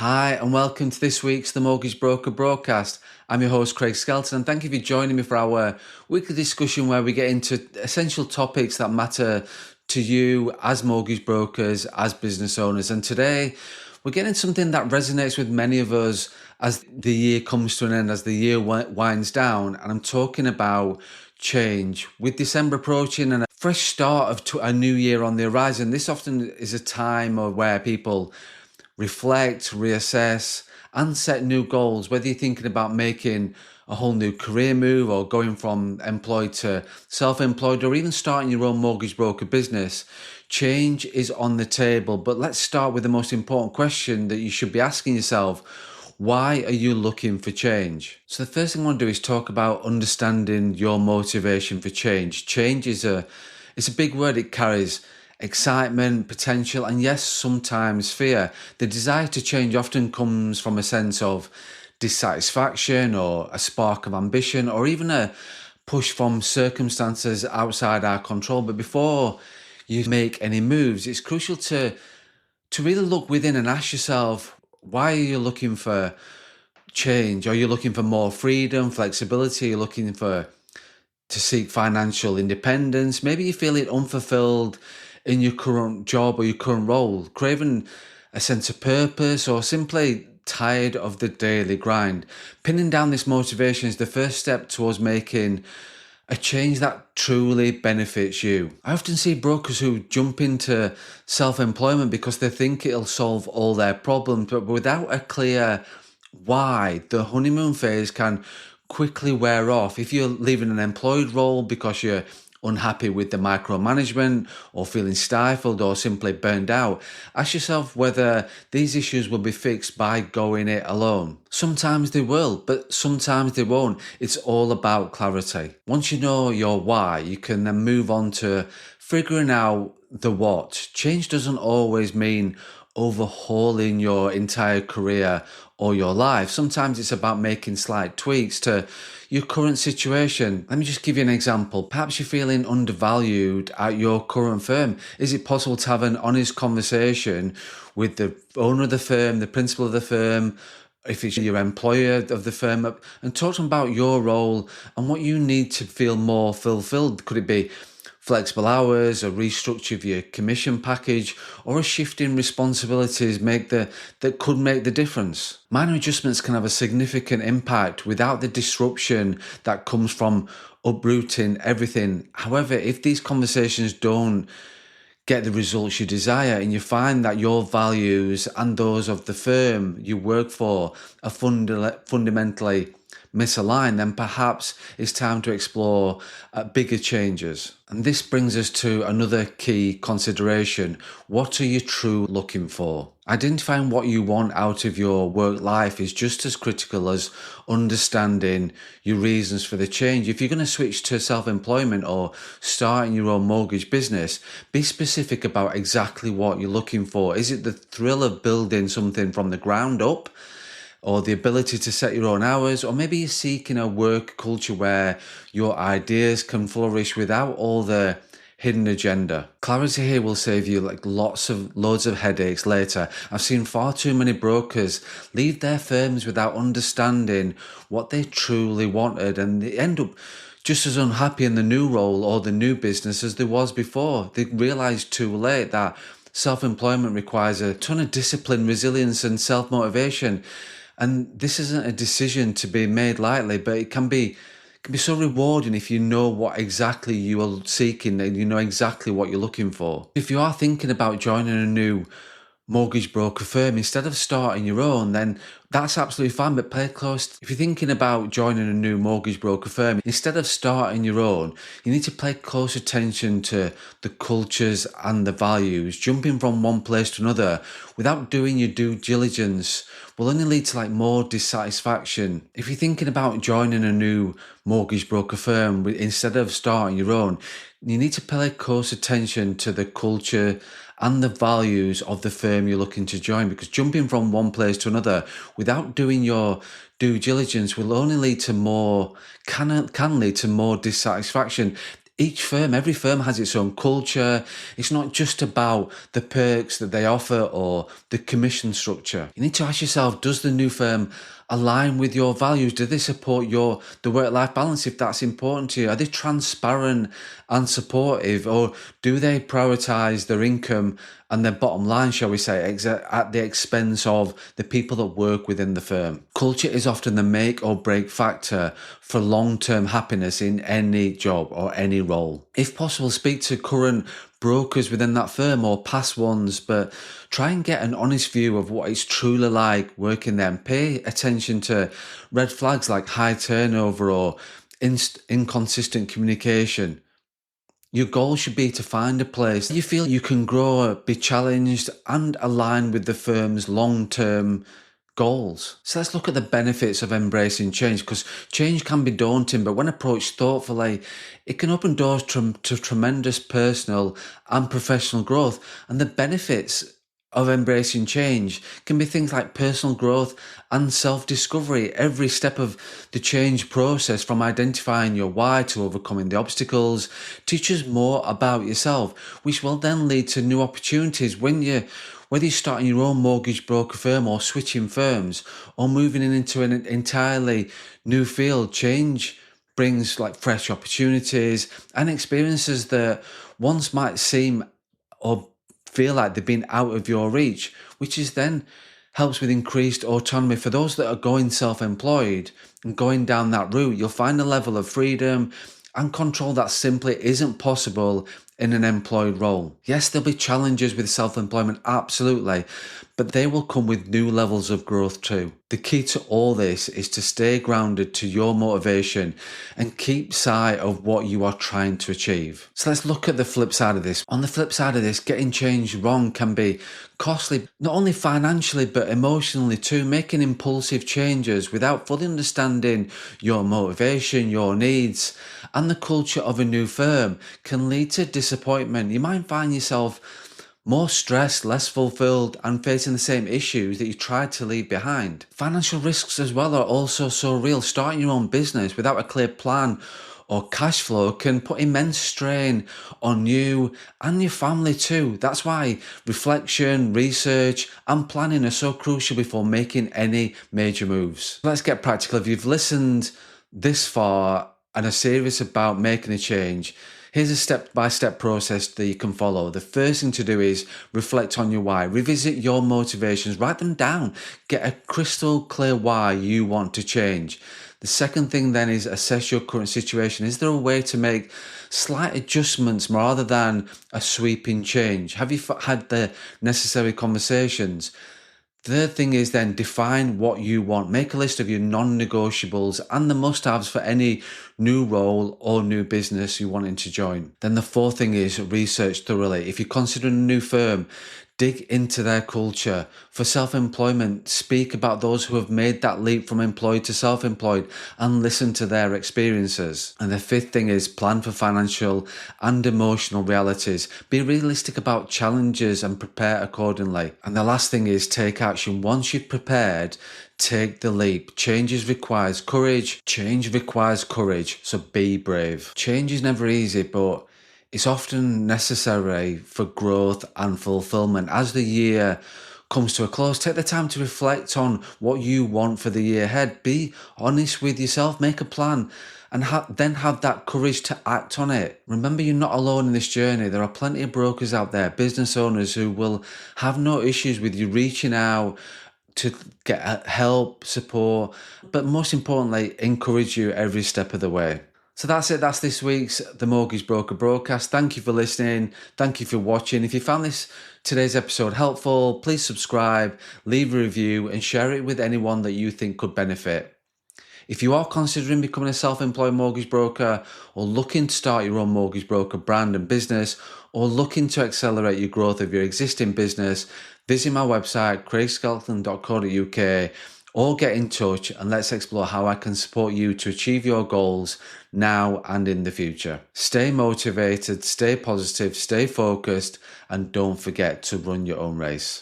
Hi, and welcome to this week's The Mortgage Broker broadcast. I'm your host, Craig Skelton, and thank you for joining me for our weekly discussion where we get into essential topics that matter to you as mortgage brokers, as business owners. And today, we're getting something that resonates with many of us as the year comes to an end, as the year winds down. And I'm talking about change. With December approaching and a fresh start of a new year on the horizon, this often is a time where people reflect, reassess, and set new goals, whether you're thinking about making a whole new career move or going from employed to self-employed or even starting your own mortgage broker business. Change is on the table, but let's start with the most important question that you should be asking yourself. Why are you looking for change? So the first thing I want to do is talk about understanding your motivation for change. Change is it's a big word. It carries excitement, potential, and yes, sometimes fear. The desire to change often comes from a sense of dissatisfaction or a spark of ambition or even a push from circumstances outside our control. But before you make any moves, it's crucial to really look within and ask yourself, why are you looking for change? Are you looking for more freedom, flexibility? Are you looking to seek financial independence? Maybe you're feeling unfulfilled in your current job or your current role, craving a sense of purpose, or simply tired of the daily grind. Pinning down this motivation is the first step towards making a change that truly benefits you. I often see brokers who jump into self-employment because they think it'll solve all their problems, but without a clear why, the honeymoon phase can quickly wear off. If you're leaving an employed role because you're unhappy with the micromanagement or feeling stifled or simply burned out, ask yourself whether these issues will be fixed by going it alone. Sometimes they will, but sometimes they won't. It's all about clarity. Once you know your why, you can then move on to figuring out the what. Change doesn't always mean overhauling your entire career or your life. Sometimes it's about making slight tweaks to your current situation. Let me just give you an example. Perhaps you're feeling undervalued at your current firm. Is it possible to have an honest conversation with the owner of the firm, the principal of the firm, if it's your employer of the firm, and talk to them about your role and what you need to feel more fulfilled? Could it be flexible hours, a restructure of your commission package, or a shift in responsibilities that could make the difference? Minor adjustments can have a significant impact without the disruption that comes from uprooting everything. However, if these conversations don't get the results you desire and you find that your values and those of the firm you work for are fundamentally misaligned, then perhaps it's time to explore bigger changes. And this brings us to another key consideration. What are you truly looking for? Identifying what you want out of your work life is just as critical as understanding your reasons for the change. If you're going to switch to self-employment or starting your own mortgage business, be specific about exactly what you're looking for. Is it the thrill of building something from the ground up, or the ability to set your own hours? Or maybe you're seeking a work culture where your ideas can flourish without all the hidden agenda. Clarity here will save you loads of headaches later. I've seen far too many brokers leave their firms without understanding what they truly wanted, and they end up just as unhappy in the new role or the new business as they was before. They realised too late that self-employment requires a ton of discipline, resilience, and self-motivation. And this isn't a decision to be made lightly, but it can be so rewarding if you know what exactly you are seeking and you know exactly what you're looking for. If you are thinking about joining a new mortgage broker firm instead of starting your own, then that's absolutely fine, but play close. If you're thinking about joining a new mortgage broker firm instead of starting your own, you need to pay close attention to the cultures and the values. Jumping from one place to another without doing your due diligence will only lead to more dissatisfaction. If you're thinking about joining a new mortgage broker firm instead of starting your own, you need to pay close attention to the culture and the values of the firm you're looking to join, because jumping from one place to another without doing your due diligence will only lead to can lead to more dissatisfaction. Every firm has its own culture. It's not just about the perks that they offer or the commission structure. You need to ask yourself, does the new firm align with your values? Do they support the work-life balance if that's important to you? Are they transparent and supportive, or do they prioritize their income and their bottom line, shall we say, at the expense of the people that work within the firm? Culture is often the make or break factor for long-term happiness in any job or any role. If possible, speak to current brokers within that firm or past ones, but try and get an honest view of what it's truly like working there, and pay attention to red flags like high turnover or inconsistent communication. Your goal should be to find a place you feel you can grow, be challenged, and align with the firm's long-term goals. So let's look at the benefits of embracing change, because change can be daunting, but when approached thoughtfully, it can open doors to tremendous personal and professional growth. And the benefits of embracing change can be things like personal growth and self-discovery. Every step of the change process, from identifying your why to overcoming the obstacles, teaches more about yourself, which will then lead to new opportunities whether you're starting your own mortgage broker firm or switching firms or moving into an entirely new field. Change brings like fresh opportunities and experiences that once might seem or feel like they've been out of your reach, which is then helps with increased autonomy. For those that are going self-employed and going down that route, you'll find a level of freedom and control that simply isn't possible in an employed role. Yes, there'll be challenges with self-employment, absolutely, but they will come with new levels of growth too. The key to all this is to stay grounded to your motivation and keep sight of what you are trying to achieve. So let's look at the flip side of this. On the flip side of this, getting change wrong can be costly, not only financially, but emotionally too. Making impulsive changes without fully understanding your motivation, your needs, and the culture of a new firm can lead to disappointment. You might find yourself more stressed, less fulfilled, and facing the same issues that you tried to leave behind. Financial risks as well are also so real. Starting your own business without a clear plan or cash flow can put immense strain on you and your family too. That's why reflection, research, and planning are so crucial before making any major moves. Let's get practical. If you've listened this far and are serious about making a change, here's a step-by-step process that you can follow. The first thing to do is reflect on your why. Revisit your motivations, write them down. Get a crystal clear why you want to change. The second thing then is assess your current situation. Is there a way to make slight adjustments rather than a sweeping change? Have you had the necessary conversations? Third thing is then define what you want. Make a list of your non-negotiables and the must-haves for any new role or new business you're wanting to join. Then the fourth thing is research thoroughly. If you're considering a new firm, dig into their culture. For self-employment, speak about those who have made that leap from employed to self-employed and listen to their experiences. And the fifth thing is plan for financial and emotional realities. Be realistic about challenges and prepare accordingly. And the last thing is take action. Once you've prepared, take the leap. Change requires courage. So be brave. Change is never easy, but it's often necessary for growth and fulfillment. As the year comes to a close, take the time to reflect on what you want for the year ahead. Be honest with yourself, make a plan, and then have that courage to act on it. Remember, you're not alone in this journey. There are plenty of brokers out there, business owners, who will have no issues with you reaching out to get help, support, but most importantly, encourage you every step of the way. So that's it. That's this week's The Mortgage Broker Broadcast. Thank you for listening. Thank you for watching. If you found today's episode helpful, please subscribe, leave a review, and share it with anyone that you think could benefit. If you are considering becoming a self-employed mortgage broker, or looking to start your own mortgage broker brand and business, or looking to accelerate your growth of your existing business, visit my website, craigskelton.co.uk, or get in touch and let's explore how I can support you to achieve your goals now and in the future. Stay motivated, stay positive, stay focused, and don't forget to run your own race.